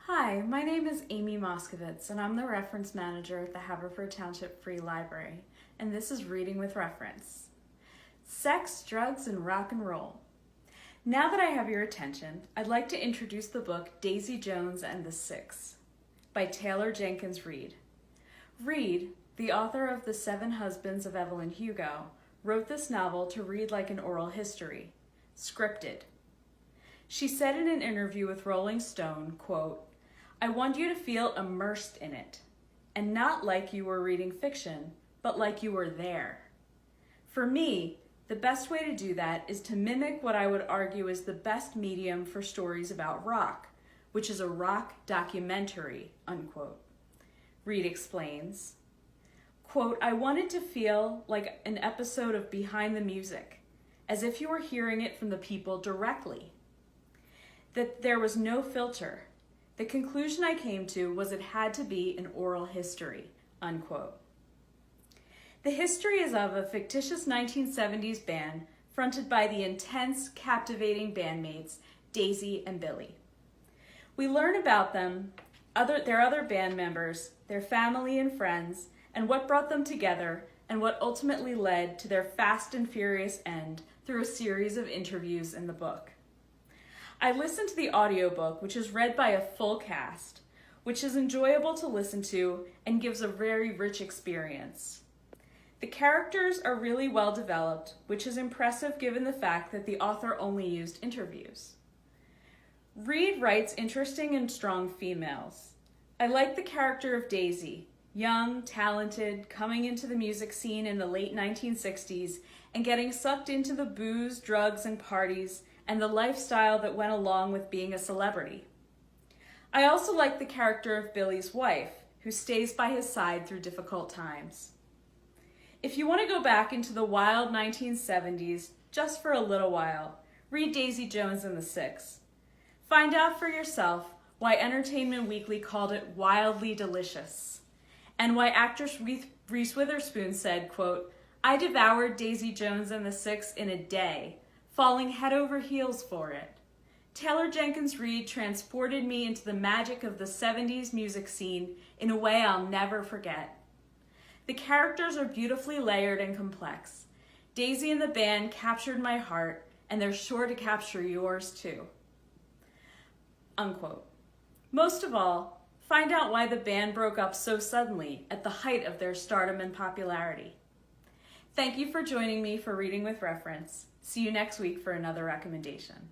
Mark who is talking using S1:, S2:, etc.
S1: Hi, my name is Amy Moskowitz, and I'm the Reference Manager at the Haverford Township Free Library, and this is Reading with Reference. Sex, Drugs, and Rock and Roll. Now that I have your attention, I'd like to introduce the book Daisy Jones and the Six by Taylor Jenkins Reid. Reid, the author of The Seven Husbands of Evelyn Hugo, wrote this novel to read like an oral history, scripted. She said in an interview with Rolling Stone, quote, "I want you to feel immersed in it, and not like you were reading fiction, but like you were there. For me, the best way to do that is to mimic what I would argue is the best medium for stories about rock, which is a rock documentary," unquote. Reid explains, quote, "I wanted to feel like an episode of Behind the Music, as if you were hearing it from the people directly. That there was no filter. The conclusion I came to was it had to be an oral history," unquote. The history is of a fictitious 1970s band fronted by the intense, captivating bandmates Daisy and Billy. We learn about them, their other band members, their family and friends, and what brought them together, and what ultimately led to their fast and furious end through a series of interviews in the book. I listened to the audiobook, which is read by a full cast, which is enjoyable to listen to and gives a very rich experience. The characters are really well developed, which is impressive given the fact that the author only used interviews. Reid writes interesting and strong females. I like the character of Daisy, young, talented, coming into the music scene in the late 1960s and getting sucked into the booze, drugs, and parties and the lifestyle that went along with being a celebrity. I also like the character of Billy's wife, who stays by his side through difficult times. If you want to go back into the wild 1970s just for a little while, read Daisy Jones and the Six. Find out for yourself why Entertainment Weekly called it wildly delicious, and why actress Reese Witherspoon said, quote, "I devoured Daisy Jones and the Six in a day, falling head over heels for it. Taylor Jenkins Reid transported me into the magic of the 70s music scene in a way I'll never forget. The characters are beautifully layered and complex. Daisy and the band captured my heart, and they're sure to capture yours too." Unquote. Most of all, find out why the band broke up so suddenly at the height of their stardom and popularity. Thank you for joining me for Reading with Reference. See you next week for another recommendation.